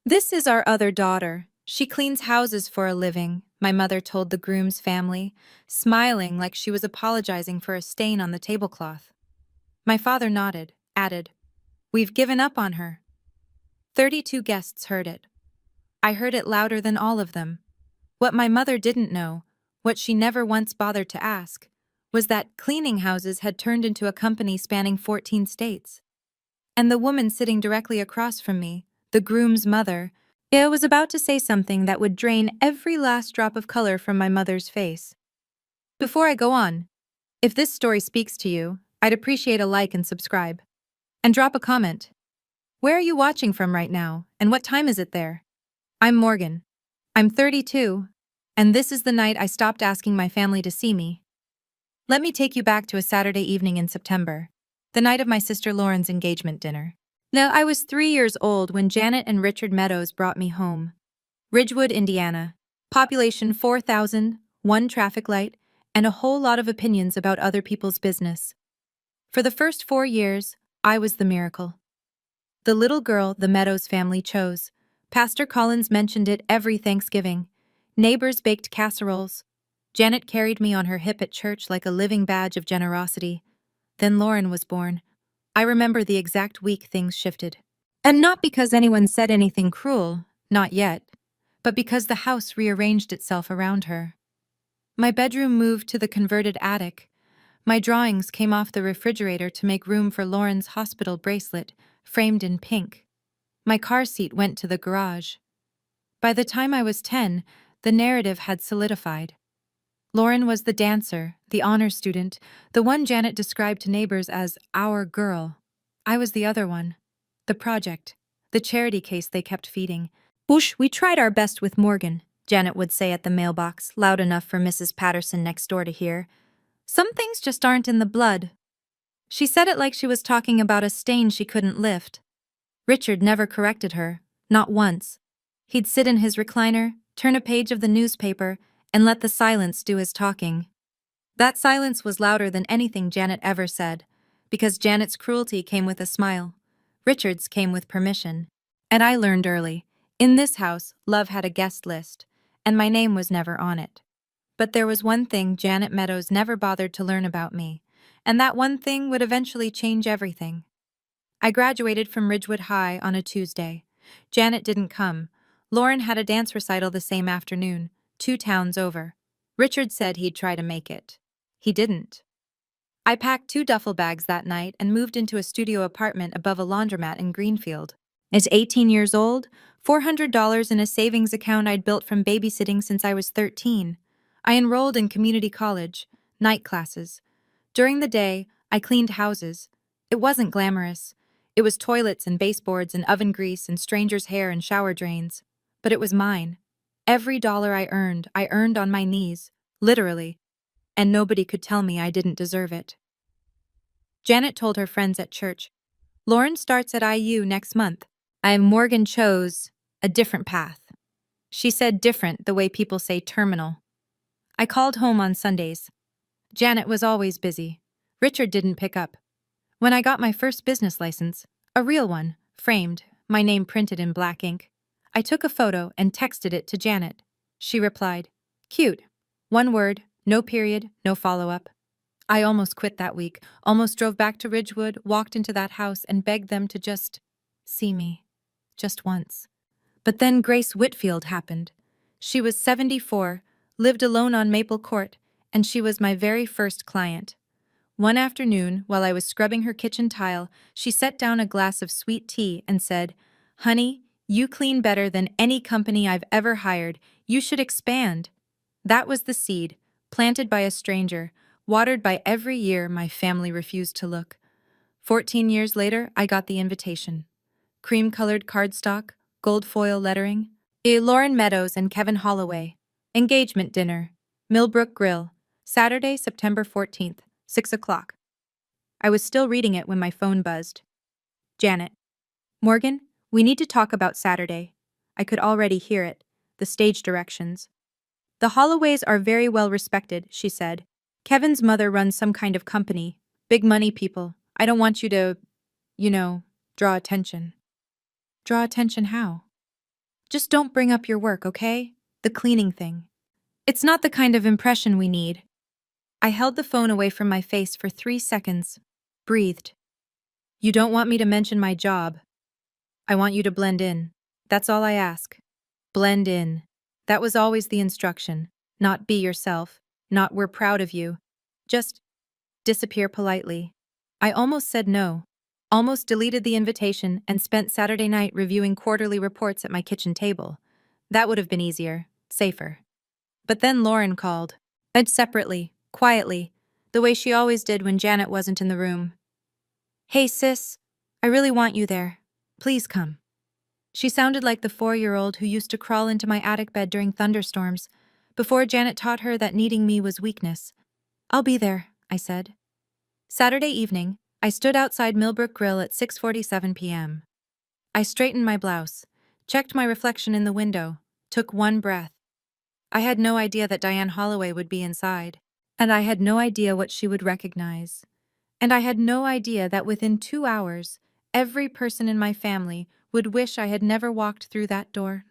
This is our other daughter. She cleans houses for a living, my mother told the groom's family, smiling like she was apologizing for a stain on the tablecloth. My father nodded, added, "We've given up on her." 32 guests heard it. I heard it louder than all of them. What my mother didn't know, what she never once bothered to ask, was that cleaning houses had turned into a company spanning 14 states. And the woman sitting directly across from me, the groom's mother, I was about to say something that would drain every last drop of color from my mother's face. Before I go on, if this story speaks to you, I'd appreciate a like and subscribe. And drop a comment. Where are you watching from right now, and what time is it there? I'm Morgan. I'm 32, and this is the night I stopped asking my family to see me. Let me take you back to a Saturday evening in September, the night of my sister Lauren's engagement dinner. Now, I was 3 years old when Janet and Richard Meadows brought me home. Ridgewood, Indiana. Population 4,000, one traffic light, and a whole lot of opinions about other people's business. For the first 4 years, I was the miracle. The little girl the Meadows family chose. Pastor Collins mentioned it every Thanksgiving. Neighbors baked casseroles. Janet carried me on her hip at church like a living badge of generosity. Then Lauren was born. I remember the exact week things shifted. And not because anyone said anything cruel, not yet, but because the house rearranged itself around her. My bedroom moved to the converted attic. My drawings came off the refrigerator to make room for Lauren's hospital bracelet, framed in pink. My car seat went to the garage. By the time I was 10, the narrative had solidified. Lauren was the dancer, the honor student, the one Janet described to neighbors as our girl. I was the other one. The project. The charity case they kept feeding. "Whoosh, we tried our best with Morgan," Janet would say at the mailbox, loud enough for Mrs. Patterson next door to hear. "Some things just aren't in the blood." She said it like she was talking about a stain she couldn't lift. Richard never corrected her, not once. He'd sit in his recliner, turn a page of the newspaper, and let the silence do his talking. That silence was louder than anything Janet ever said, because Janet's cruelty came with a smile. Richard's came with permission. And I learned early, in this house, love had a guest list, and my name was never on it. But there was one thing Janet Meadows never bothered to learn about me, and that one thing would eventually change everything. I graduated from Ridgewood High on a Tuesday. Janet didn't come. Lauren had a dance recital the same afternoon, 2 towns over. Richard said he'd try to make it. He didn't. I packed 2 duffel bags that night and moved into a studio apartment above a laundromat in Greenfield. At 18 years old, $400 in a savings account I'd built from babysitting since I was 13. I enrolled in community college, night classes. During the day, I cleaned houses. It wasn't glamorous. It was toilets and baseboards and oven grease and strangers' hair and shower drains. But it was mine. Every dollar I earned on my knees, literally. And nobody could tell me I didn't deserve it. Janet told her friends at church, "Lauren starts at IU next month." Morgan chose a different path. She said different the way people say terminal. I called home on Sundays. Janet was always busy. Richard didn't pick up. When I got my first business license, a real one, framed, my name printed in black ink, I took a photo and texted it to Janet. She replied, "Cute. One word, no period, no follow-up." I almost quit that week, almost drove back to Ridgewood, walked into that house and begged them to just see me. Just once. But then Grace Whitfield happened. She was 74, lived alone on Maple Court, and she was my very first client. One afternoon, while I was scrubbing her kitchen tile, she set down a glass of sweet tea and said, "Honey, you clean better than any company I've ever hired. You should expand." That was the seed, planted by a stranger, watered by every year my family refused to look. 14 years later, I got the invitation. Cream-colored cardstock, gold foil lettering. Lauren Meadows and Kevin Holloway. Engagement dinner. Millbrook Grill. Saturday, September 14th, 6 o'clock. I was still reading it when my phone buzzed. Janet. "Morgan, we need to talk about Saturday." I could already hear it, the stage directions. "The Holloways are very well respected," she said. "Kevin's mother runs some kind of company. Big money people. I don't want you to, draw attention." "Draw attention how?" Just don't bring up your work, okay? The cleaning thing. It's not the kind of impression we need. I held the phone away from my face for 3 seconds. Breathed. You don't want me to mention my job. I want you to blend in. That's all I ask. Blend in. That was always the instruction. Not be yourself. Not we're proud of you. Just disappear politely. I almost said no. Almost deleted the invitation and spent Saturday night reviewing quarterly reports at my kitchen table. That would have been easier, safer. But then Lauren called. Bed separately, quietly, the way she always did when Janet wasn't in the room. Hey sis, I really want you there. Please come. She sounded like the 4-year-old who used to crawl into my attic bed during thunderstorms, before Janet taught her that needing me was weakness. I'll be there, I said. Saturday evening, I stood outside Millbrook Grill at 6:47 p.m. I straightened my blouse, checked my reflection in the window, took one breath. I had no idea that Diane Holloway would be inside, and I had no idea what she would recognize. And I had no idea that within 2 hours, every person in my family would wish I had never walked through that door.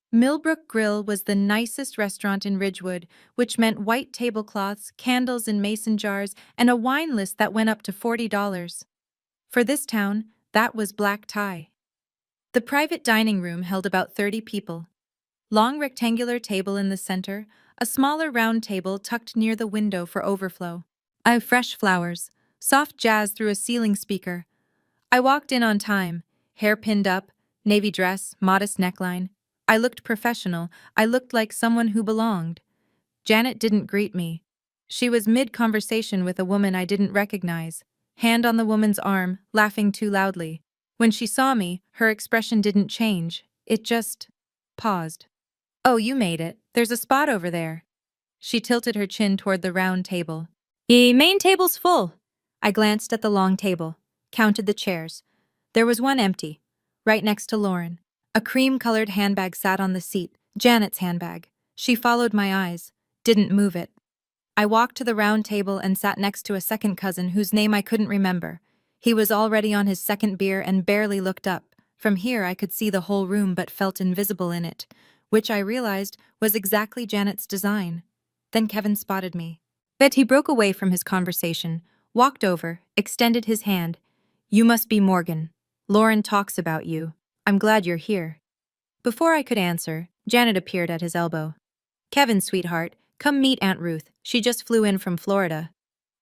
Millbrook Grill was the nicest restaurant in Ridgewood, which meant white tablecloths, candles in mason jars, and a wine list that went up to $40. For this town, that was black tie. The private dining room held about 30 people. Long rectangular table in the center, a smaller round table tucked near the window for overflow. I have fresh flowers, soft jazz through a ceiling speaker. I walked in on time, hair pinned up, navy dress, modest neckline. I looked professional. I looked like someone who belonged. Janet didn't greet me. She was mid-conversation with a woman I didn't recognize, hand on the woman's arm, laughing too loudly. When she saw me, her expression didn't change. It just paused. Oh, you made it. There's a spot over there. She tilted her chin toward the round table. The main table's full. I glanced at the long table, counted the chairs. There was one empty, right next to Lauren. A cream-colored handbag sat on the seat, Janet's handbag. She followed my eyes, didn't move it. I walked to the round table and sat next to a second cousin whose name I couldn't remember. He was already on his second beer and barely looked up. From here I could see the whole room but felt invisible in it, which I realized was exactly Janet's design. Then Kevin spotted me. Bet he broke away from his conversation, walked over, extended his hand. You must be Morgan. Lauren talks about you. I'm glad you're here. Before I could answer, Janet appeared at his elbow. Kevin, sweetheart, come meet Aunt Ruth. She just flew in from Florida.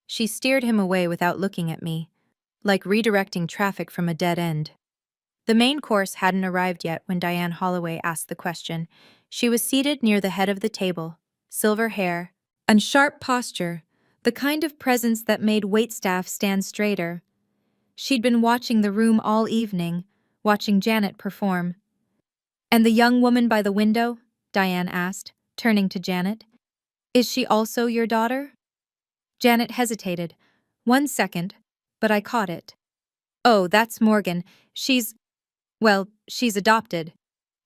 She steered him away without looking at me, like redirecting traffic from a dead end. The main course hadn't arrived yet when Diane Holloway asked the question. She was seated near the head of the table, silver hair, and sharp posture, the kind of presence that made waitstaff stand straighter. She'd been watching the room all evening, watching Janet perform. And the young woman by the window? Diane asked, turning to Janet. Is she also your daughter? Janet hesitated. 1 second, but I caught it. Oh, that's Morgan. She's adopted.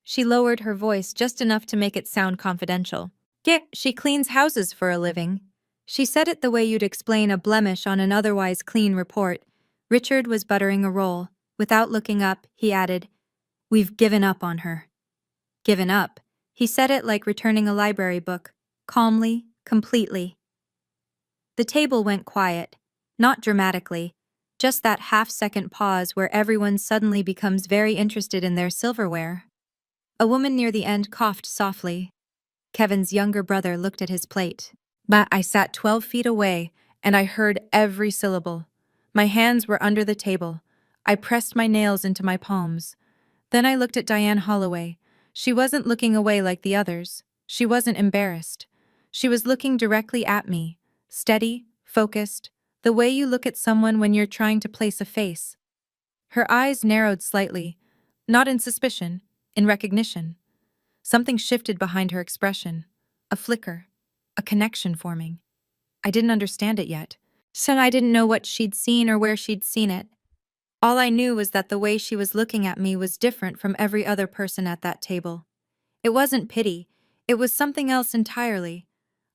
She lowered her voice just enough to make it sound confidential. Yeah, she cleans houses for a living. She said it the way you'd explain a blemish on an otherwise clean report. Richard was buttering a roll. Without looking up, he added, We've given up on her. Given up? He said it like returning a library book, calmly, completely. The table went quiet, not dramatically, just that half-second pause where everyone suddenly becomes very interested in their silverware. A woman near the end coughed softly. Kevin's younger brother looked at his plate. But I sat 12 feet away, and I heard every syllable. My hands were under the table. I pressed my nails into my palms. Then I looked at Diane Holloway. She wasn't looking away like the others. She wasn't embarrassed. She was looking directly at me, steady, focused, the way you look at someone when you're trying to place a face. Her eyes narrowed slightly, not in suspicion, in recognition. Something shifted behind her expression, a flicker, a connection forming. I didn't understand it yet, so I didn't know what she'd seen or where she'd seen it. All I knew was that the way she was looking at me was different from every other person at that table. It wasn't pity, it was something else entirely.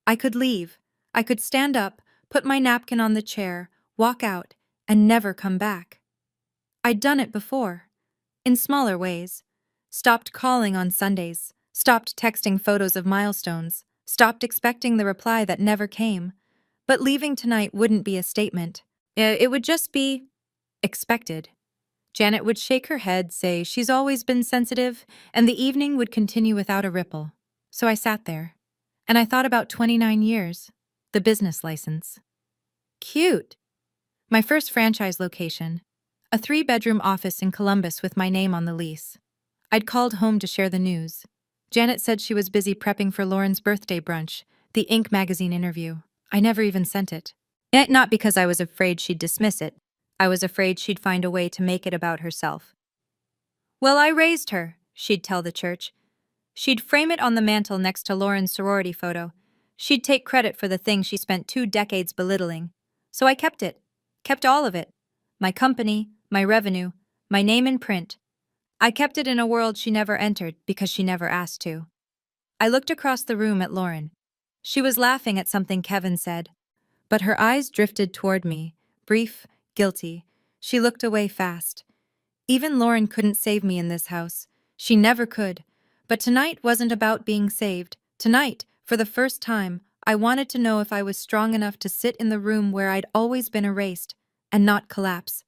I could leave. I could stand up, put my napkin on the chair, walk out, and never come back. I'd done it before, in smaller ways. Stopped calling on Sundays. Stopped texting photos of milestones. Stopped expecting the reply that never came. But leaving tonight wouldn't be a statement. It would just be expected. Janet would shake her head, say she's always been sensitive, and the evening would continue without a ripple. So I sat there. And I thought about 29 years. The business license. Cute. My first franchise location. A 3-bedroom office in Columbus with my name on the lease. I'd called home to share the news. Janet said she was busy prepping for Lauren's birthday brunch, the Inc. magazine interview. I never even sent it. Yet not because I was afraid she'd dismiss it. I was afraid she'd find a way to make it about herself. Well, I raised her, she'd tell the church. She'd frame it on the mantel next to Lauren's sorority photo. She'd take credit for the thing she spent 2 decades belittling. So I kept it. Kept all of it. My company, my revenue, my name in print. I kept it in a world she never entered because she never asked to. I looked across the room at Lauren. She was laughing at something Kevin said. But her eyes drifted toward me, brief, guilty. She looked away fast. Even Lauren couldn't save me in this house. She never could. But tonight wasn't about being saved. Tonight, for the first time, I wanted to know if I was strong enough to sit in the room where I'd always been erased, and not collapse.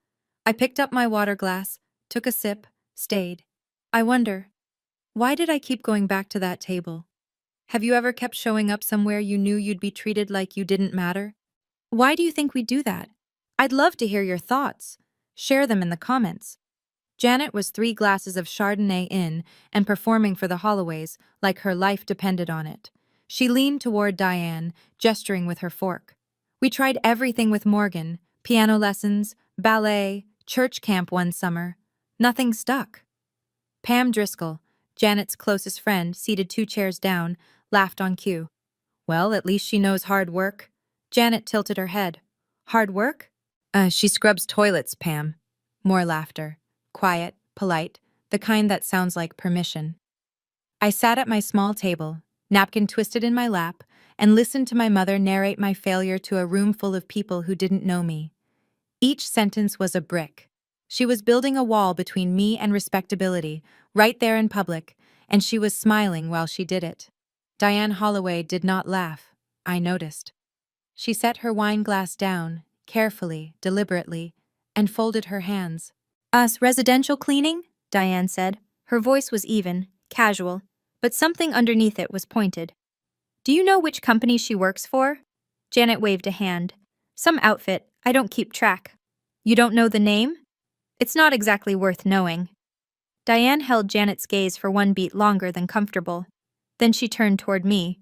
I picked up my water glass, took a sip, stayed. I wonder, why did I keep going back to that table? Have you ever kept showing up somewhere you knew you'd be treated like you didn't matter? Why do you think we do that? I'd love to hear your thoughts. Share them in the comments. Janet was 3 glasses of Chardonnay in and performing for the Holloways like her life depended on it. She leaned toward Diane, gesturing with her fork. We tried everything with Morgan, piano lessons, ballet, church camp one summer. Nothing stuck. Pam Driscoll, Janet's closest friend, seated 2 chairs down, laughed on cue. Well, at least she knows hard work. Janet tilted her head. Hard work? She scrubs toilets, Pam. More laughter. Quiet, polite, the kind that sounds like permission. I sat at my small table, napkin twisted in my lap, and listened to my mother narrate my failure to a room full of people who didn't know me. Each sentence was a brick. She was building a wall between me and respectability, right there in public, and she was smiling while she did it. Diane Holloway did not laugh. I noticed. She set her wine glass down, carefully, deliberately, and folded her hands. Us residential cleaning? Diane said. Her voice was even, casual, but something underneath it was pointed. Do you know which company she works for? Janet waved a hand. Some outfit, I don't keep track. You don't know the name? It's not exactly worth knowing. Diane held Janet's gaze for 1 beat longer than comfortable. Then she turned toward me.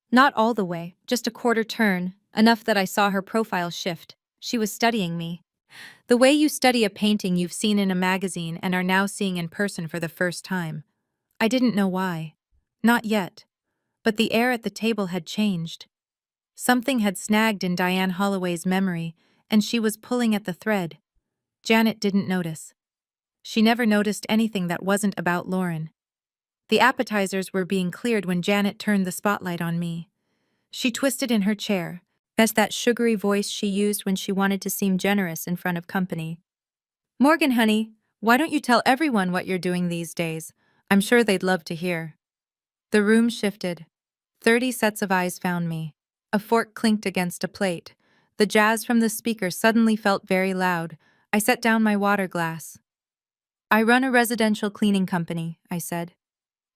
Not all the way, just a quarter turn, enough that I saw her profile shift. She was studying me. The way you study a painting you've seen in a magazine and are now seeing in person for the first time. I didn't know why. Not yet. But the air at the table had changed. Something had snagged in Diane Holloway's memory, and she was pulling at the thread. Janet didn't notice. She never noticed anything that wasn't about Lauren. The appetizers were being cleared when Janet turned the spotlight on me. She twisted in her chair. That's that sugary voice she used when she wanted to seem generous in front of company. Morgan, honey, why don't you tell everyone what you're doing these days? I'm sure they'd love to hear. The room shifted. 30 sets of eyes found me. A fork clinked against a plate. The jazz from the speaker suddenly felt very loud. I set down my water glass. I run a residential cleaning company, I said.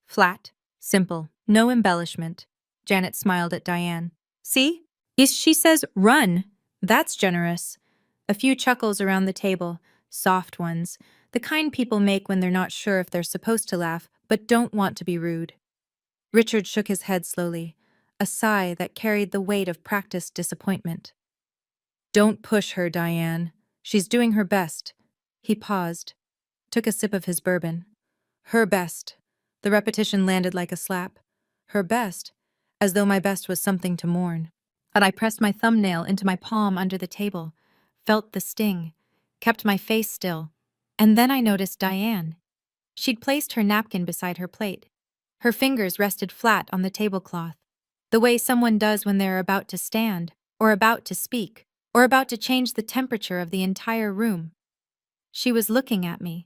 Flat, simple, no embellishment. Janet smiled at Diane. See? She says run. That's generous. A few chuckles around the table, soft ones, the kind people make when they're not sure if they're supposed to laugh but don't want to be rude. Richard shook his head slowly, a sigh that carried the weight of practiced disappointment. Don't push her, Diane. She's doing her best. He paused, took a sip of his bourbon. Her best. The repetition landed like a slap. Her best, as though my best was something to mourn. But I pressed my thumbnail into my palm under the table, felt the sting, kept my face still, and then I noticed Diane. She'd placed her napkin beside her plate. Her fingers rested flat on the tablecloth, the way someone does when they're about to stand, or about to speak, or about to change the temperature of the entire room. She was looking at me,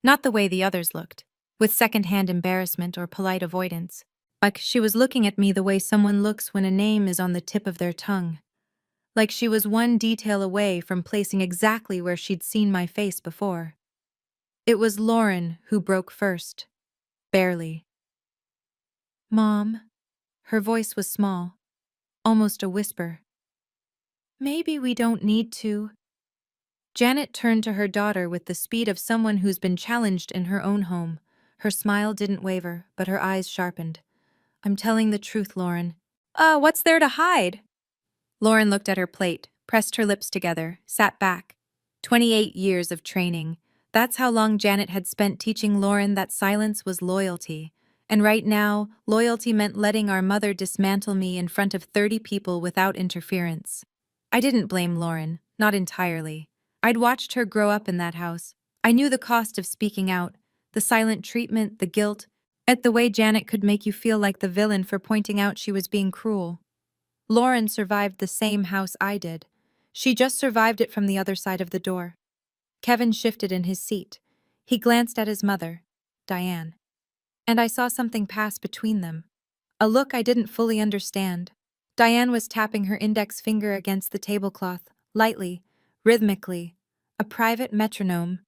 not the way the others looked. with secondhand embarrassment or polite avoidance. Like she was looking at me the way someone looks when a name is on the tip of their tongue. Like she was one detail away from placing exactly where she'd seen my face before. It was Lauren who broke first. Barely. "Mom." Her voice was small, almost a whisper. "Maybe we don't need to." Janet turned to her daughter with the speed of someone who's been challenged in her own home. Her smile didn't waver, but her eyes sharpened. "I'm telling the truth, Lauren." What's there to hide?" Lauren looked at her plate, pressed her lips together, sat back. 28 years of training. That's how long Janet had spent teaching Lauren that silence was loyalty. And right now, loyalty meant letting our mother dismantle me in front of 30 people without interference. I didn't blame Lauren, not entirely. I'd watched her grow up in that house. I knew the cost of speaking out, the silent treatment, the guilt, at the way Janet could make you feel like the villain for pointing out she was being cruel. Lauren survived the same house I did. She just survived it from the other side of the door. Kevin shifted in his seat. He glanced at his mother, Diane. And I saw something pass between them. A look I didn't fully understand. Diane was tapping her index finger against the tablecloth, lightly, rhythmically, a private metronome.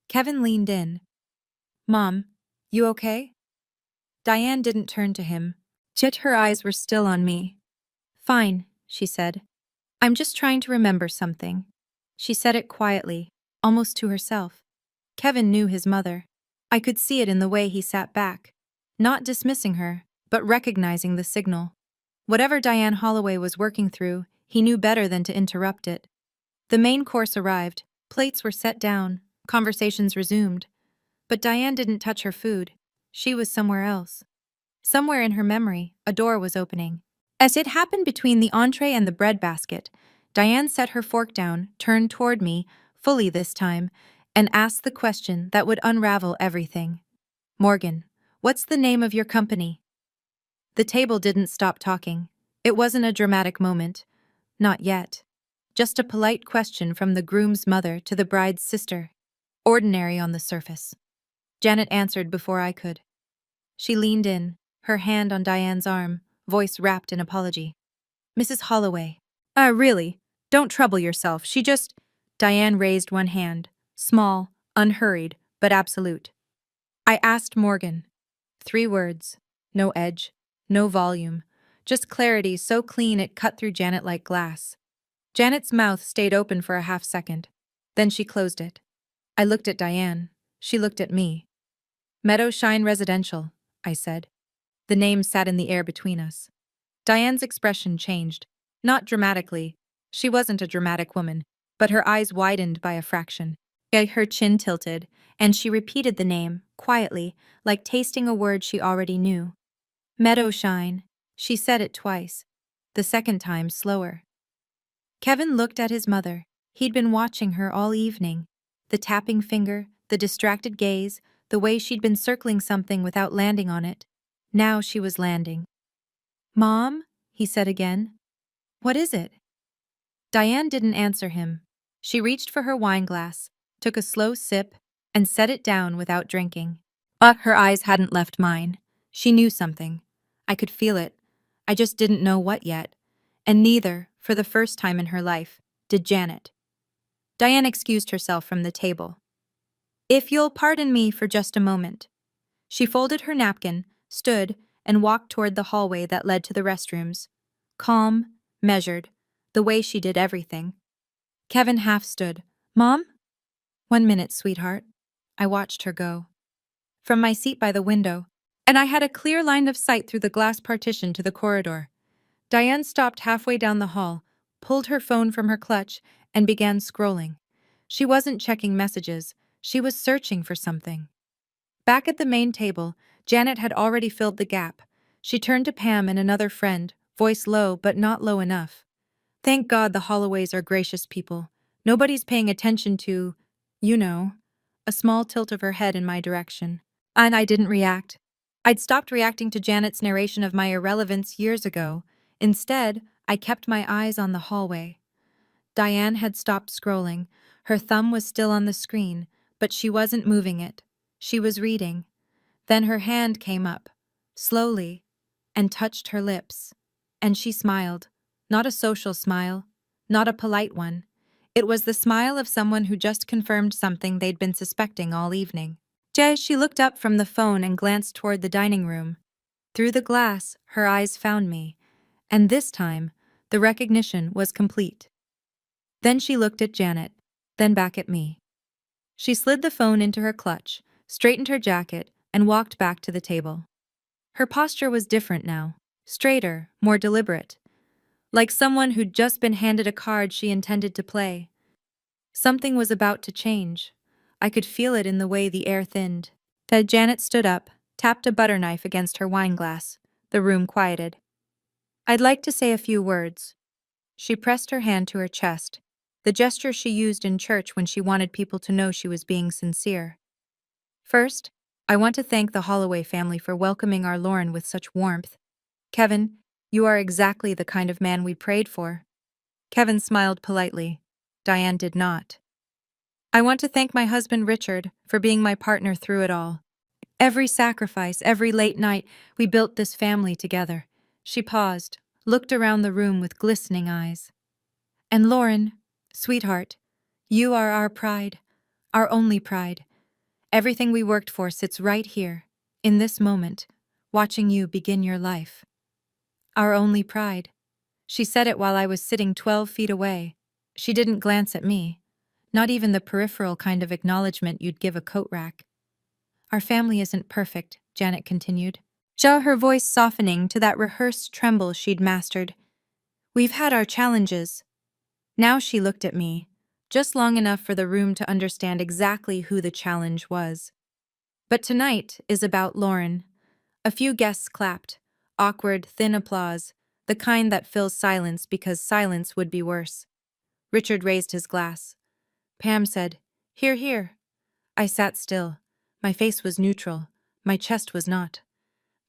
Kevin leaned in. "Mom, you okay?" Diane didn't turn to him, yet her eyes were still on me. "Fine," she said. "I'm just trying to remember something." She said it quietly, almost to herself. Kevin knew his mother. I could see it in the way he sat back, not dismissing her, but recognizing the signal. Whatever Diane Holloway was working through, he knew better than to interrupt it. The main course arrived, plates were set down, conversations resumed. But Diane didn't touch her food. She was somewhere else. Somewhere in her memory, a door was opening. As it happened between the entree and the breadbasket, Diane set her fork down, turned toward me, fully this time, and asked the question that would unravel everything. "Morgan, what's the name of your company?" The table didn't stop talking. It wasn't a dramatic moment. Not yet. Just a polite question from the groom's mother to the bride's sister. Ordinary on the surface. Janet answered before I could. She leaned in, her hand on Diane's arm, voice wrapped in apology. "Mrs. Holloway." Really? Don't trouble yourself, she just—" Diane raised one hand, small, unhurried, but absolute. "I asked Morgan." 3 words. No edge, no volume, just clarity so clean it cut through Janet like glass. Janet's mouth stayed open for a half-second. Then she closed it. I looked at Diane. She looked at me. "Meadowshine Residential," I said. The name sat in the air between us. Diane's expression changed. Not dramatically. She wasn't a dramatic woman, but her eyes widened by a fraction. Her chin tilted, and she repeated the name, quietly, like tasting a word she already knew. "Meadowshine." She said it twice. The second time slower. Kevin looked at his mother. He'd been watching her all evening. The tapping finger, the distracted gaze, the way she'd been circling something without landing on it. Now she was landing. "Mom?" he said again. "What is it?" Diane didn't answer him. She reached for her wine glass, took a slow sip, and set it down without drinking. But her eyes hadn't left mine. She knew something. I could feel it. I just didn't know what yet. And neither, for the first time in her life, did Janet. Diane excused herself from the table. "If you'll pardon me for just a moment." She folded her napkin, stood, and walked toward the hallway that led to the restrooms. Calm, measured, the way she did everything. Kevin half stood. "Mom?" "1 minute, sweetheart." I watched her go. From my seat by the window, and I had a clear line of sight through the glass partition to the corridor. Diane stopped halfway down the hall, pulled her phone from her clutch, and began scrolling. She wasn't checking messages. She was searching for something. Back at the main table, Janet had already filled the gap. She turned to Pam and another friend, voice low but not low enough. "Thank God the Holloways are gracious people. Nobody's paying attention to, you know." A small tilt of her head in my direction. And I didn't react. I'd stopped reacting to Janet's narration of my irrelevance years ago. Instead, I kept my eyes on the hallway. Diane had stopped scrolling. Her thumb was still on the screen, but she wasn't moving it. She was reading. Then her hand came up, slowly, and touched her lips. And she smiled. Not a social smile, not a polite one. It was the smile of someone who just confirmed something they'd been suspecting all evening. She looked up from the phone and glanced toward the dining room. Through the glass, her eyes found me, and this time, the recognition was complete. Then she looked at Janet, then back at me. She slid the phone into her clutch, straightened her jacket, and walked back to the table. Her posture was different now, straighter, more deliberate, like someone who'd just been handed a card she intended to play. Something was about to change. I could feel it in the way the air thinned. Janet stood up, tapped a butter knife against her wine glass. The room quieted. "I'd like to say a few words." She pressed her hand to her chest, the gesture she used in church when she wanted people to know she was being sincere. "First, I want to thank the Holloway family for welcoming our Lauren with such warmth. Kevin, you are exactly the kind of man we prayed for." Kevin smiled politely. Diane did not. "I want to thank my husband Richard for being my partner through it all. Every sacrifice, every late night, we built this family together." She paused, looked around the room with glistening eyes. "And Lauren, sweetheart, you are our pride, our only pride. Everything we worked for sits right here, in this moment, watching you begin your life. Our only pride." She said it while I was sitting 12 feet away. She didn't glance at me, not even the peripheral kind of acknowledgement you'd give a coat rack. "Our family isn't perfect," Janet continued, her voice softening to that rehearsed tremble she'd mastered. "We've had our challenges." Now she looked at me, just long enough for the room to understand exactly who the challenge was. "But tonight is about Lauren." A few guests clapped, awkward, thin applause, the kind that fills silence because silence would be worse. Richard raised his glass. Pam said, "Hear, hear." I sat still. My face was neutral. My chest was not.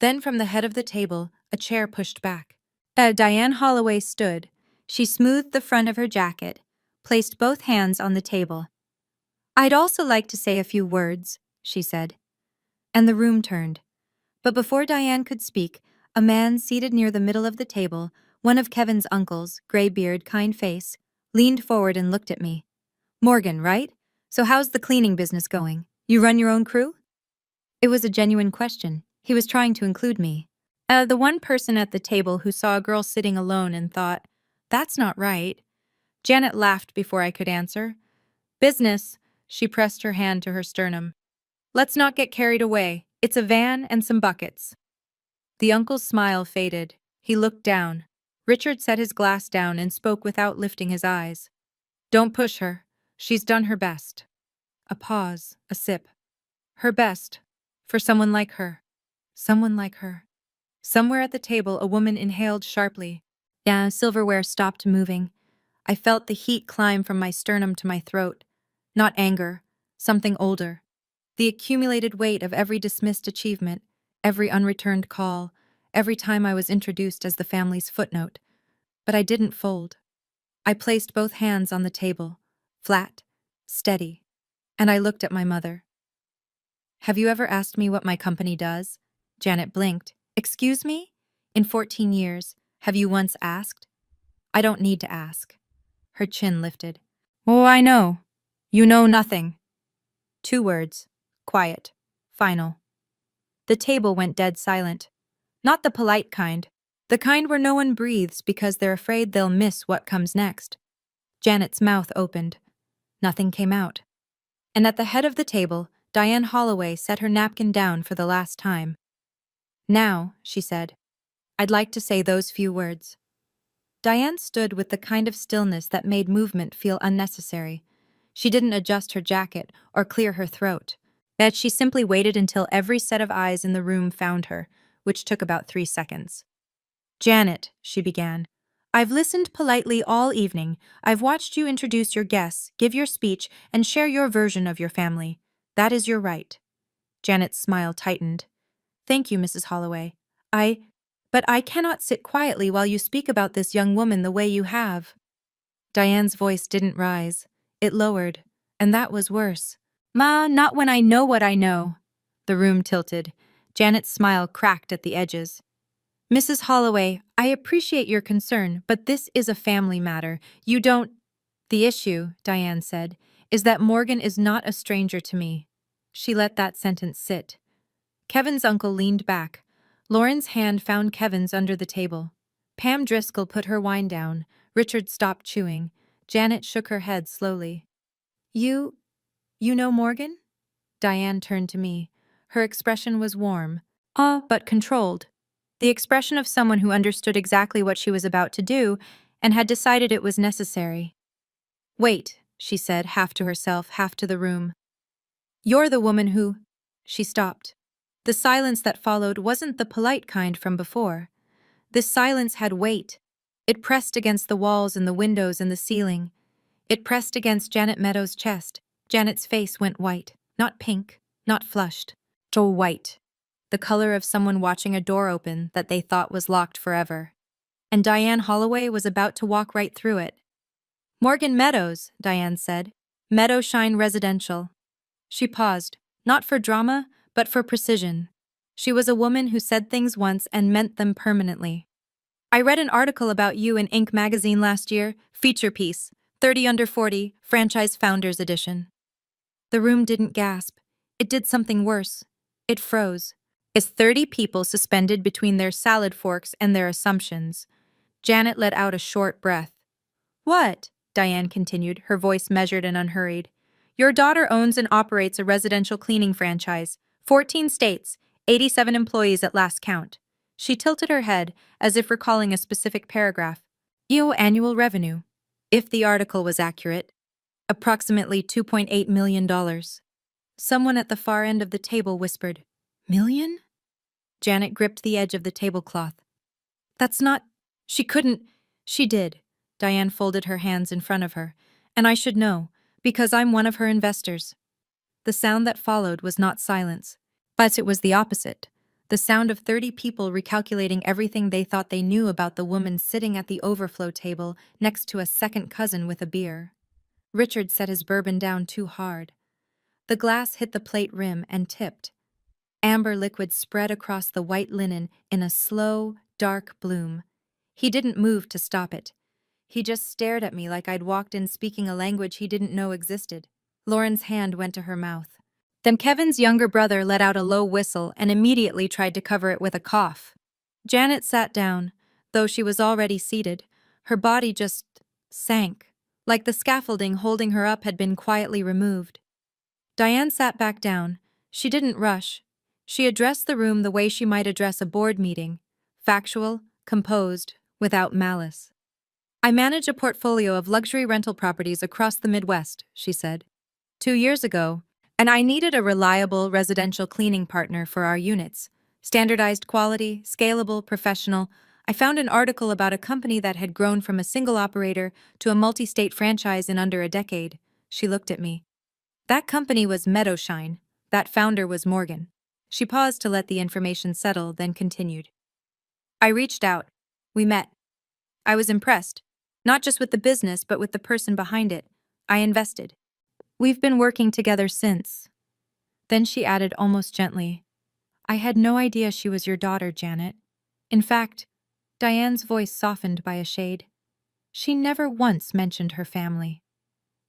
Then from the head of the table, a chair pushed back. Diane Holloway stood. She smoothed the front of her jacket, placed both hands on the table. "I'd also like to say a few words," she said. And the room turned. But before Diane could speak, a man seated near the middle of the table, one of Kevin's uncles, gray beard, kind face, leaned forward and looked at me. "Morgan, right? So how's the cleaning business going? You run your own crew?" It was a genuine question. He was trying to include me. The one person at the table who saw a girl sitting alone and thought, "That's not right." Janet laughed before I could answer. "Business." She pressed her hand to her sternum. "Let's not get carried away. It's a van and some buckets." The uncle's smile faded. He looked down. Richard set his glass down and spoke without lifting his eyes. "Don't push her. She's done her best." A pause, a sip. Her best. For someone like her. Someone like her. Somewhere at the table, a woman inhaled sharply. Silverware stopped moving. I felt the heat climb from my sternum to my throat. Not anger. Something older. The accumulated weight of every dismissed achievement, every unreturned call, every time I was introduced as the family's footnote. But I didn't fold. I placed both hands on the table, flat, steady, and I looked at my mother. "Have you ever asked me what my company does?" Janet blinked. "Excuse me? In 14 years, have you once asked?" "I don't need to ask." Her chin lifted. "Oh, I know. You know nothing." 2 words. Quiet. Final. The table went dead silent. Not the polite kind. The kind where no one breathes because they're afraid they'll miss what comes next. Janet's mouth opened. Nothing came out. And at the head of the table, Diane Holloway set her napkin down for the last time. "Now," she said, "I'd like to say those few words." Diane stood with the kind of stillness that made movement feel unnecessary. She didn't adjust her jacket or clear her throat. Yet she simply waited until every set of eyes in the room found her, which took about 3 seconds. "Janet," she began, "I've listened politely all evening. I've watched you introduce your guests, give your speech, and share your version of your family. That is your right." Janet's smile tightened. "Thank you, Mrs. Holloway. But I cannot sit quietly while you speak about this young woman the way you have." Diane's voice didn't rise. It lowered, and that was worse. "Ma, not when I know what I know." The room tilted. Janet's smile cracked at the edges. Mrs. Holloway, I appreciate your concern, but this is a family matter. You don't. The issue, Diane said, is that Morgan is not a stranger to me. She let that sentence sit. Kevin's uncle leaned back. Lauren's hand found Kevin's under the table. Pam Driscoll put her wine down. Richard stopped chewing. Janet shook her head slowly. You know Morgan? Diane turned to me. Her expression was warm, but controlled. The expression of someone who understood exactly what she was about to do and had decided it was necessary. Wait, she said, half to herself, half to the room. You're the woman who… She stopped. The silence that followed wasn't the polite kind from before. This silence had weight. It pressed against the walls and the windows and the ceiling. It pressed against Janet Meadows' chest. Janet's face went white. Not pink, not flushed. Dull white. The color of someone watching a door open that they thought was locked forever. And Diane Holloway was about to walk right through it. Morgan Meadows, Diane said. Meadowshine Residential. She paused, not for drama, but for precision. She was a woman who said things once and meant them permanently. I read an article about you in Inc. magazine last year, feature piece, 30 under 40, Franchise Founders Edition. The room didn't gasp. It did something worse. It froze. As 30 people suspended between their salad forks and their assumptions. Janet let out a short breath. What? Diane continued, her voice measured and unhurried. Your daughter owns and operates a residential cleaning franchise. 14 states, 87 employees at last count. She tilted her head, as if recalling a specific paragraph. Annual revenue. If the article was accurate, approximately $2.8 million. Someone at the far end of the table whispered, Million? Janet gripped the edge of the tablecloth. That's not… She couldn't… She did. Diane folded her hands in front of her. And I should know, because I'm one of her investors. The sound that followed was not silence, but it was the opposite. The sound of 30 people recalculating everything they thought they knew about the woman sitting at the overflow table next to a second cousin with a beer. Richard set his bourbon down too hard. The glass hit the plate rim and tipped. Amber liquid spread across the white linen in a slow, dark bloom. He didn't move to stop it. He just stared at me like I'd walked in speaking a language he didn't know existed. Lauren's hand went to her mouth. Then Kevin's younger brother let out a low whistle and immediately tried to cover it with a cough. Janet sat down, though she was already seated. Her body just sank, like the scaffolding holding her up had been quietly removed. Diane sat back down. She didn't rush. She addressed the room the way she might address a board meeting, factual, composed, without malice. I manage a portfolio of luxury rental properties across the Midwest, she said. 2 years ago, and I needed a reliable residential cleaning partner for our units. Standardized quality, scalable, professional. I found an article about a company that had grown from a single operator to a multi-state franchise in under a decade. She looked at me. That company was Meadowshine. That founder was Morgan. She paused to let the information settle, then continued. I reached out. We met. I was impressed, not just with the business, but with the person behind it. I invested. We've been working together since. Then she added almost gently, I had no idea she was your daughter, Janet. In fact, Diane's voice softened by a shade. She never once mentioned her family.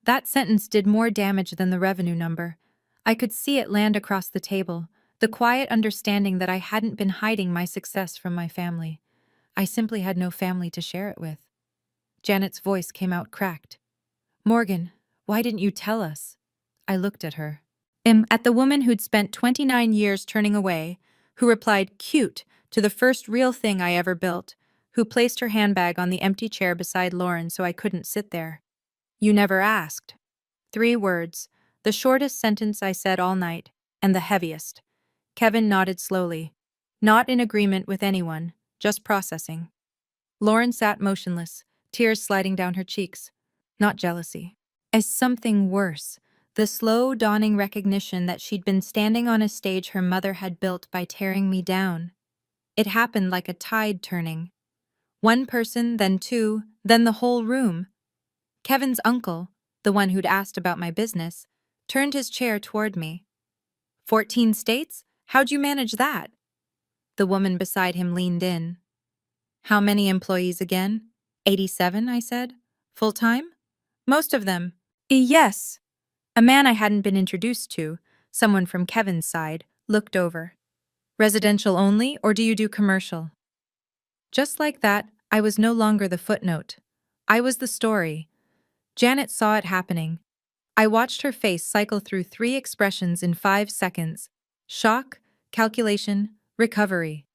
That sentence did more damage than the revenue number. I could see it land across the table, the quiet understanding that I hadn't been hiding my success from my family. I simply had no family to share it with. Janet's voice came out cracked. Morgan, why didn't you tell us? I looked at her. At the woman who'd spent 29 years turning away, who replied cute to the first real thing I ever built, who placed her handbag on the empty chair beside Lauren so I couldn't sit there. You never asked. 3 words, the shortest sentence I said all night, and the heaviest. Kevin nodded slowly, not in agreement with anyone, just processing. Lauren sat motionless, tears sliding down her cheeks. Not jealousy. As something worse, the slow dawning recognition that she'd been standing on a stage her mother had built by tearing me down. It happened like a tide turning. 1 person, then 2, then the whole room. Kevin's uncle, the one who'd asked about my business, turned his chair toward me. 14 states? How'd you manage that? The woman beside him leaned in. How many employees again? 87, I said. Full-time? Most of them. Yes. A man I hadn't been introduced to, someone from Kevin's side, looked over. Residential only, or do you do commercial? Just like that, I was no longer the footnote. I was the story. Janet saw it happening. I watched her face cycle through 3 expressions in 5 seconds: shock, calculation, recovery.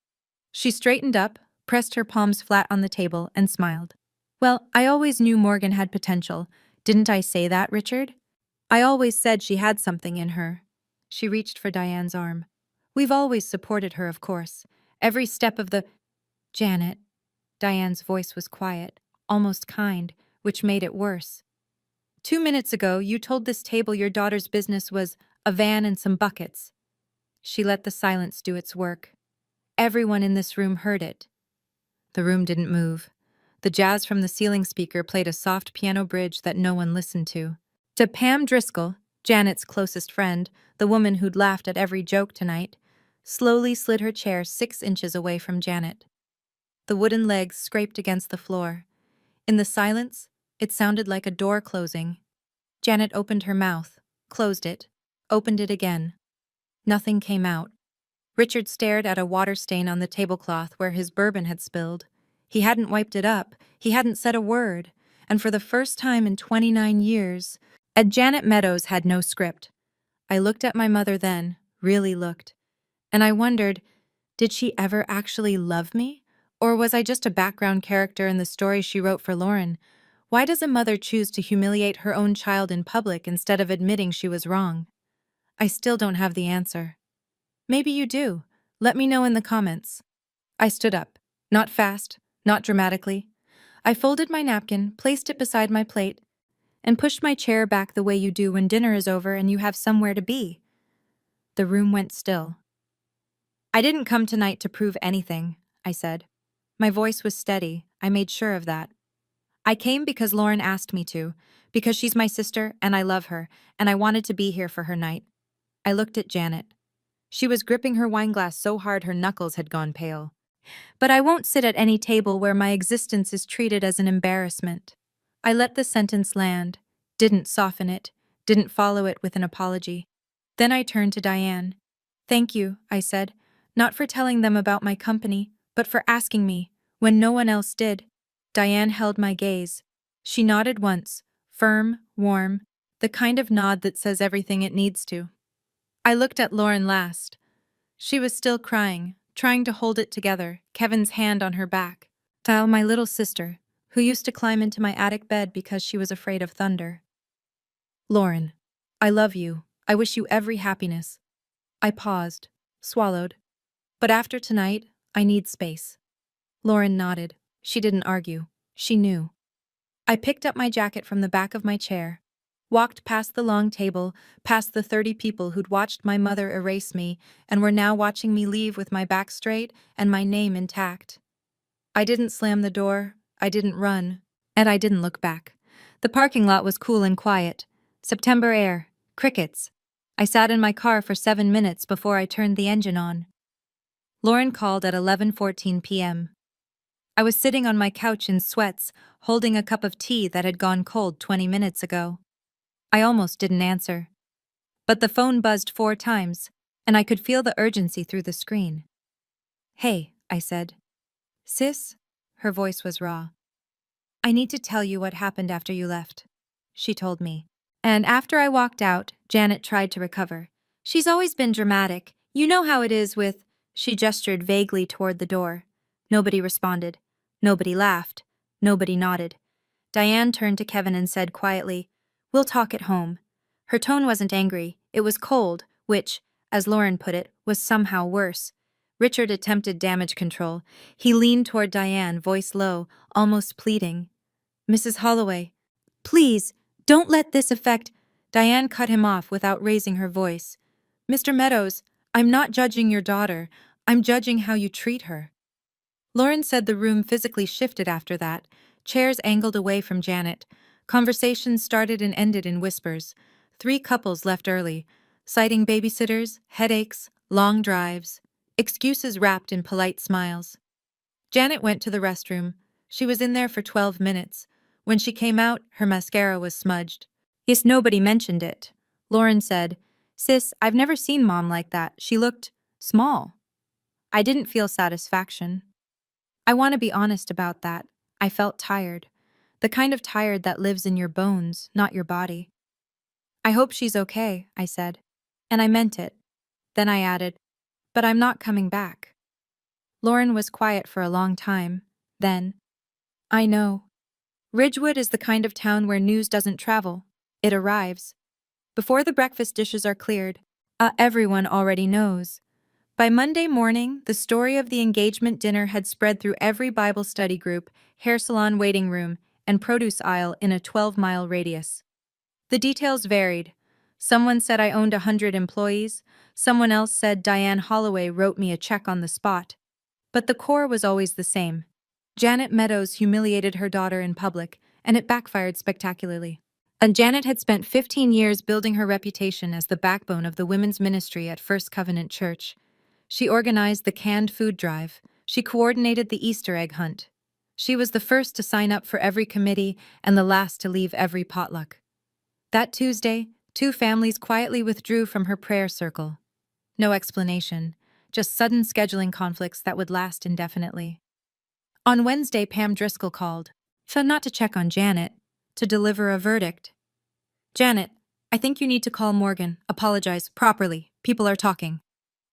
She straightened up, pressed her palms flat on the table, and smiled. Well, I always knew Morgan had potential. Didn't I say that, Richard? I always said she had something in her. She reached for Diane's arm. We've always supported her, of course. Every step of the— Janet. Diane's voice was quiet, almost kind, which made it worse. 2 minutes ago, you told this table your daughter's business was a van and some buckets. She let the silence do its work. Everyone in this room heard it. The room didn't move. The jazz from the ceiling speaker played a soft piano bridge that no one listened to. To Pam Driscoll, Janet's closest friend, the woman who'd laughed at every joke tonight, slowly slid her chair 6 inches away from Janet. The wooden legs scraped against the floor. In the silence, it sounded like a door closing. Janet opened her mouth, closed it, opened it again. Nothing came out. Richard stared at a water stain on the tablecloth where his bourbon had spilled. He hadn't wiped it up, he hadn't said a word, and for the first time in 29 years, Janet Meadows had no script. I looked at my mother then, really looked, and I wondered, did she ever actually love me? Or was I just a background character in the story she wrote for Lauren? Why does a mother choose to humiliate her own child in public instead of admitting she was wrong? I still don't have the answer. Maybe you do. Let me know in the comments. I stood up. Not fast, not dramatically. I folded my napkin, placed it beside my plate, and pushed my chair back the way you do when dinner is over and you have somewhere to be. The room went still. I didn't come tonight to prove anything, I said. My voice was steady. I made sure of that. I came because Lauren asked me to, because she's my sister and I love her, and I wanted to be here for her night. I looked at Janet. She was gripping her wineglass so hard her knuckles had gone pale. But I won't sit at any table where my existence is treated as an embarrassment. I let the sentence land, didn't soften it, didn't follow it with an apology. Then I turned to Diane. Thank you, I said, not for telling them about my company, but for asking me, when no one else did. Diane held my gaze. She nodded once, firm, warm, the kind of nod that says everything it needs to. I looked at Lauren last. She was still crying, trying to hold it together, Kevin's hand on her back. Tile, my little sister, who used to climb into my attic bed because she was afraid of thunder. Lauren, I love you. I wish you every happiness. I paused, swallowed. But after tonight, I need space. Lauren nodded. She didn't argue. She knew. I picked up my jacket from the back of my chair, walked past the long table, past the 30 people who'd watched my mother erase me and were now watching me leave with my back straight and my name intact. I didn't slam the door, I didn't run, and I didn't look back. The parking lot was cool and quiet. September air, crickets. I sat in my car for 7 minutes before I turned the engine on. Lauren called at 11:14 p.m. I was sitting on my couch in sweats, holding a cup of tea that had gone cold 20 minutes ago. I almost didn't answer. But the phone buzzed 4 times, and I could feel the urgency through the screen. Hey, I said. Sis? Her voice was raw. I need to tell you what happened after you left, she told me. And after I walked out, Janet tried to recover. She's always been dramatic. You know how it is with— She gestured vaguely toward the door. Nobody responded. Nobody laughed. Nobody nodded. Diane turned to Kevin and said quietly, We'll talk at home. Her tone wasn't angry, it was cold, which, as Lauren put it, was somehow worse. Richard attempted damage control. He leaned toward Diane, voice low, almost pleading. Mrs. Holloway, please, don't let this affect— Diane cut him off without raising her voice. Mr. Meadows, I'm not judging your daughter, I'm judging how you treat her. Lauren said the room physically shifted after that. Chairs angled away from Janet. Conversations started and ended in whispers. 3 couples left early, citing babysitters, headaches, Long drives, excuses wrapped in polite smiles. Janet went to the restroom. She was in there for 12 minutes. When she came out, her mascara was smudged. Yes, nobody mentioned it. Lauren said, "Sis, I've never seen Mom like that. She looked small." I didn't feel satisfaction. I want to be honest about that. I felt tired. The kind of tired that lives in your bones, not your body. "I hope she's okay," I said. And I meant it. Then I added, "But I'm not coming back." Lauren was quiet for a long time. Then, "I know. Ridgewood is the kind of town where news doesn't travel. It arrives. Before the breakfast dishes are cleared, everyone already knows." By Monday morning, the story of the engagement dinner had spread through every Bible study group, hair salon waiting room, and produce aisle in a 12-mile radius. The details varied. Someone said I owned 100 employees, someone else said Diane Holloway wrote me a check on the spot. But the core was always the same. Janet Meadows humiliated her daughter in public, and it backfired spectacularly. And Janet had spent 15 years building her reputation as the backbone of the women's ministry at First Covenant Church. She organized the canned food drive. She coordinated the Easter egg hunt. She was the first to sign up for every committee and the last to leave every potluck. That Tuesday, 2 families quietly withdrew from her prayer circle. No explanation, just sudden scheduling conflicts that would last indefinitely. On Wednesday, Pam Driscoll called, so not to check on Janet, to deliver a verdict. "Janet, I think you need to call Morgan, apologize, properly. People are talking."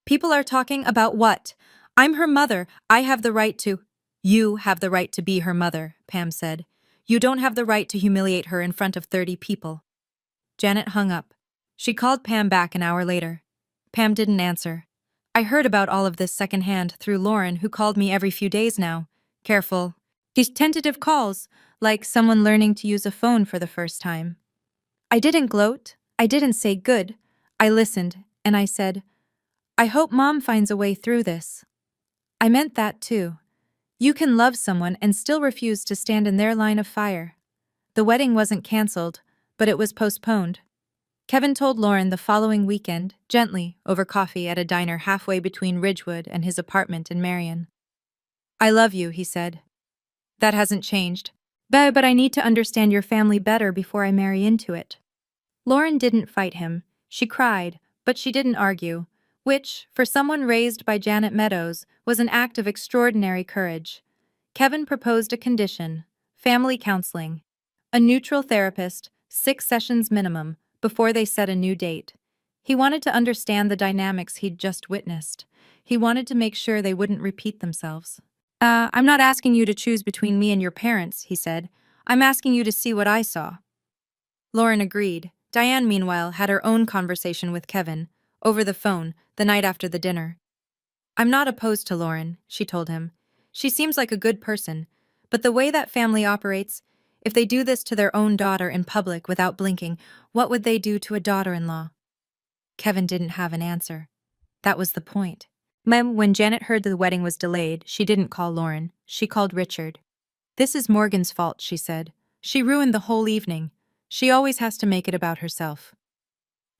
"People are talking about what? I'm her mother. I have the right to—" "You have the right to be her mother," Pam said. "You don't have the right to humiliate her in front of 30 people." Janet hung up. She called Pam back an hour later. Pam didn't answer. "I heard about all of this secondhand through Lauren, who called me every few days now. Careful. These tentative calls, like someone learning to use a phone for the first time." I didn't gloat. I didn't say good. I listened, and I said, "I hope Mom finds a way through this." I meant that too. You can love someone and still refuse to stand in their line of fire. The wedding wasn't canceled, but it was postponed. Kevin told Lauren the following weekend, gently, over coffee at a diner halfway between Ridgewood and his apartment in Marion. "I love you," he said. "That hasn't changed. But I need to understand your family better before I marry into it." Lauren didn't fight him. She cried, but she didn't argue, which, for someone raised by Janet Meadows, was an act of extraordinary courage. Kevin proposed a condition: family counseling. A neutral therapist, 6 sessions minimum, before they set a new date. He wanted to understand the dynamics he'd just witnessed. He wanted to make sure they wouldn't repeat themselves. I'm not asking you to choose between me and your parents," he said. "I'm asking you to see what I saw." Lauren agreed. Diane, meanwhile, had her own conversation with Kevin, over the phone, the night after the dinner. "I'm not opposed to Lauren," she told him. "She seems like a good person, but the way that family operates, if they do this to their own daughter in public without blinking, what would they do to a daughter-in-law?" Kevin didn't have an answer. That was the point. When Janet heard the wedding was delayed, she didn't call Lauren. She called Richard. "This is Morgan's fault," she said. "She ruined the whole evening. She always has to make it about herself."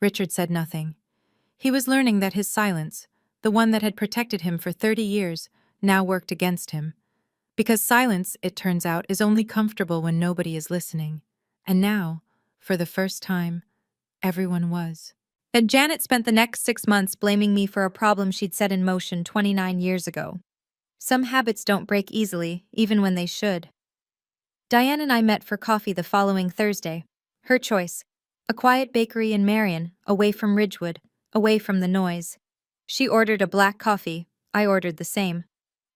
Richard said nothing. He was learning that his silence, the one that had protected him for 30 years, now worked against him. Because silence, it turns out, is only comfortable when nobody is listening. And now, for the first time, everyone was. And Janet spent the next 6 months blaming me for a problem she'd set in motion 29 years ago. Some habits don't break easily, even when they should. Diane and I met for coffee the following Thursday. Her choice. A quiet bakery in Marion, away from Ridgewood, away from the noise. She ordered a black coffee. I ordered the same.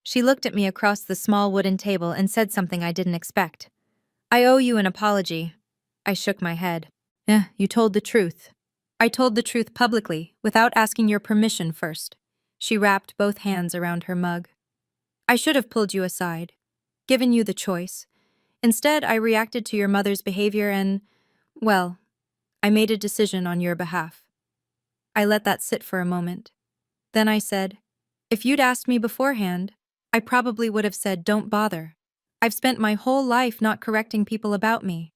She looked at me across the small wooden table and said something I didn't expect. "I owe you an apology." I shook my head. You told the truth." "I told the truth publicly, without asking your permission first." She wrapped both hands around her mug. "I should have pulled you aside, given you the choice. Instead, I reacted to your mother's behavior and, well, I made a decision on your behalf." I let that sit for a moment. Then I said, "If you'd asked me beforehand, I probably would have said, 'Don't bother.' I've spent my whole life not correcting people about me.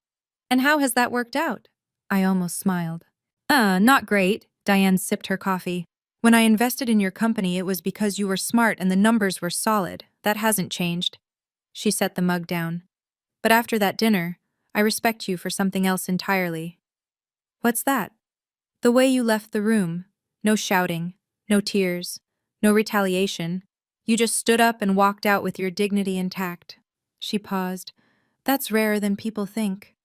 And how has that worked out?" I almost smiled. Not great." Diane sipped her coffee. When I invested in your company, it was because you were smart and the numbers were solid. That hasn't changed. She set the mug down. But after that dinner, I respect you for something else entirely. What's that? The way you left the room. No shouting, no tears, no retaliation. You just stood up and walked out with your dignity intact. She paused. That's rarer than people think.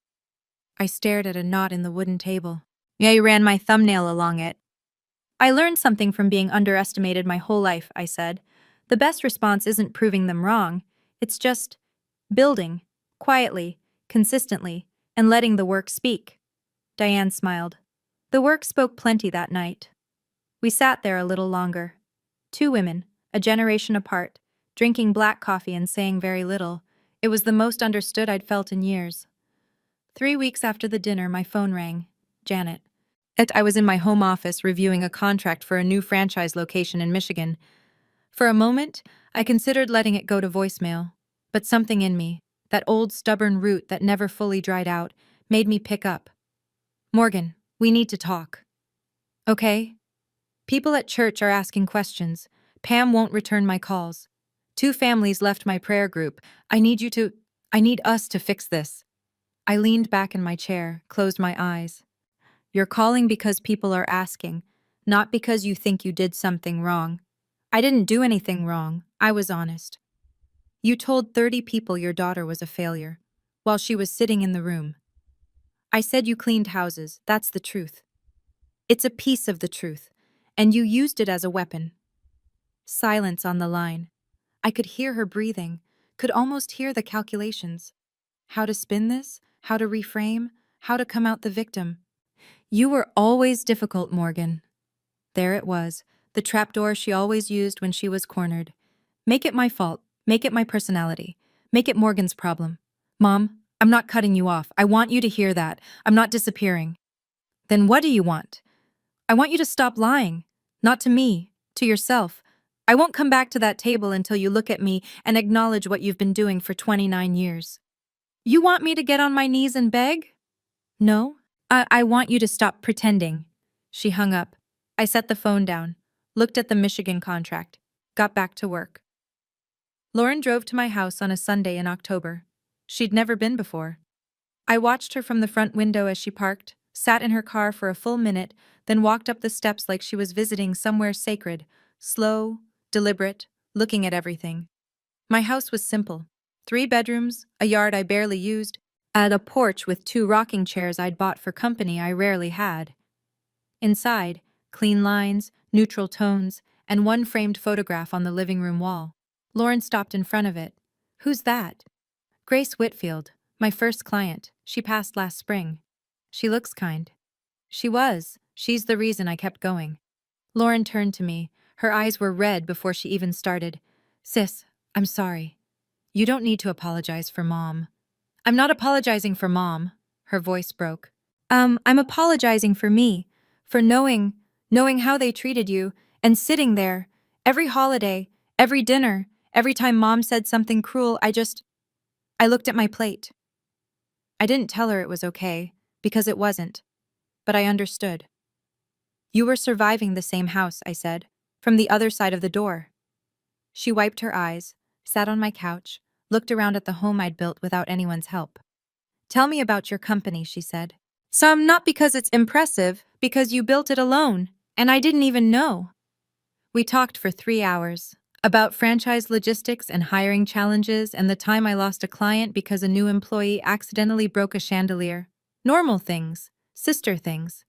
I stared at a knot in the wooden table. Yeah, you ran my thumbnail along it. I learned something from being underestimated my whole life, I said. The best response isn't proving them wrong. It's just building, quietly, consistently, and letting the work speak. Diane smiled. The work spoke plenty that night. We sat there a little longer. Two women, a generation apart, drinking black coffee and saying very little. It was the most understood I'd felt in years. 3 weeks after the dinner, my phone rang. Janet. I was in my home office reviewing a contract for a new franchise location in Michigan. For a moment, I considered letting it go to voicemail. But something in me, that old stubborn root that never fully dried out, made me pick up. Morgan, we need to talk. Okay? People at church are asking questions. Pam won't return my calls. 2 families left my prayer group. I need us to fix this. I leaned back in my chair, closed my eyes. You're calling because people are asking, not because you think you did something wrong. I didn't do anything wrong. I was honest. You told 30 people your daughter was a failure, while she was sitting in the room. I said you cleaned houses. That's the truth. It's a piece of the truth, and you used it as a weapon. Silence on the line. I could hear her breathing, could almost hear the calculations. How to spin this? How to reframe? How to come out the victim? You were always difficult, Morgan. There it was, the trapdoor she always used when she was cornered. Make it my fault. Make it my personality. Make it Morgan's problem. Mom, I'm not cutting you off. I want you to hear that. I'm not disappearing. Then what do you want? I want you to stop lying. Not to me, to yourself. I won't come back to that table until you look at me and acknowledge what you've been doing for 29 years. You want me to get on my knees and beg? No. I want you to stop pretending. She hung up. I set the phone down, looked at the Michigan contract, got back to work. Lauren drove to my house on a Sunday in October. She'd never been before. I watched her from the front window as she parked, sat in her car for a full minute, then walked up the steps like she was visiting somewhere sacred, slow, deliberate, looking at everything. My house was simple. 3 bedrooms, a yard I barely used, and a porch with 2 rocking chairs I'd bought for company I rarely had. Inside, clean lines, neutral tones, and 1 framed photograph on the living room wall. Lauren stopped in front of it. Who's that? Grace Whitfield, my first client. She passed last spring. She looks kind. She was. She's the reason I kept going. Lauren turned to me. Her eyes were red before she even started. Sis, I'm sorry. You don't need to apologize for Mom. I'm not apologizing for Mom. Her voice broke. I'm apologizing for me, for knowing how they treated you, and sitting there, every holiday, every dinner, every time Mom said something cruel, I looked at my plate. I didn't tell her it was okay, because it wasn't. But I understood. You were surviving the same house, I said, from the other side of the door. She wiped her eyes, sat on my couch, looked around at the home I'd built without anyone's help. Tell me about your company, she said. Some not because it's impressive, because you built it alone, and I didn't even know. We talked for 3 hours, about franchise logistics and hiring challenges and the time I lost a client because a new employee accidentally broke a chandelier. Normal things, sister things.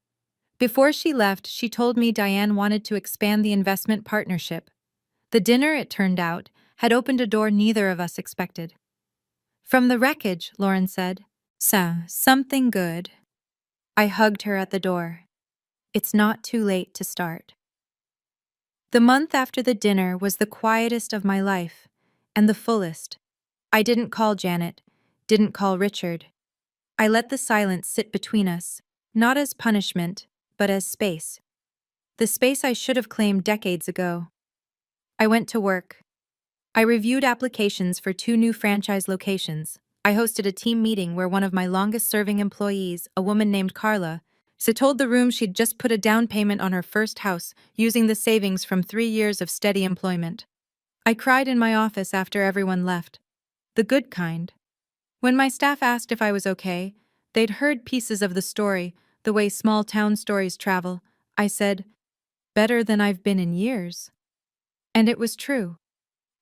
Before she left, she told me Diane wanted to expand the investment partnership. The dinner, it turned out, had opened a door neither of us expected. From the wreckage, Lauren said. Something good. I hugged her at the door. It's not too late to start. The month after the dinner was the quietest of my life, and the fullest. I didn't call Janet, didn't call Richard. I let the silence sit between us, not as punishment, but as space. The space I should have claimed decades ago. I went to work. I reviewed applications for 2 new franchise locations. I hosted a team meeting where one of my longest-serving employees, a woman named Carla, She told the room she'd just put a down payment on her first house using the savings from 3 years of steady employment. I cried in my office after everyone left. The good kind. When my staff asked if I was okay, they'd heard pieces of the story, the way small town stories travel. I said, better than I've been in years. And it was true.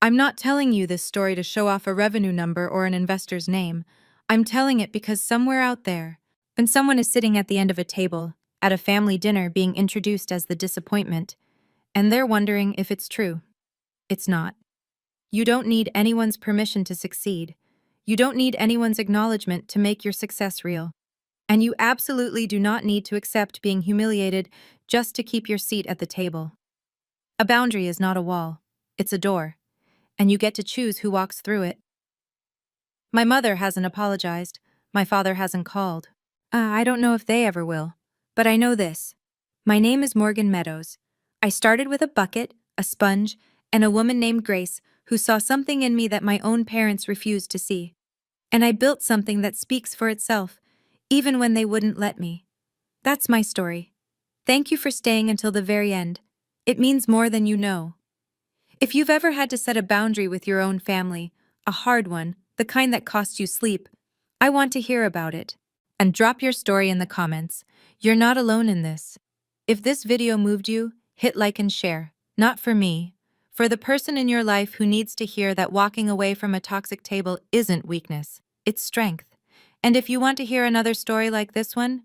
I'm not telling you this story to show off a revenue number or an investor's name. I'm telling it because somewhere out there, when someone is sitting at the end of a table, at a family dinner being introduced as the disappointment, and they're wondering if it's true. It's not. You don't need anyone's permission to succeed. You don't need anyone's acknowledgement to make your success real. And you absolutely do not need to accept being humiliated just to keep your seat at the table. A boundary is not a wall. It's a door. And you get to choose who walks through it. My mother hasn't apologized. My father hasn't called. I don't know if they ever will. But I know this. My name is Morgan Meadows. I started with a bucket, a sponge, and a woman named Grace who saw something in me that my own parents refused to see. And I built something that speaks for itself, even when they wouldn't let me. That's my story. Thank you for staying until the very end. It means more than you know. If you've ever had to set a boundary with your own family, a hard one, the kind that costs you sleep, I want to hear about it. And drop your story in the comments. You're not alone in this. If this video moved you, hit like and share. Not for me. For the person in your life who needs to hear that walking away from a toxic table isn't weakness, it's strength. And if you want to hear another story like this one,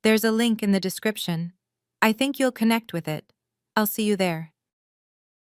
there's a link in the description. I think you'll connect with it. I'll see you there.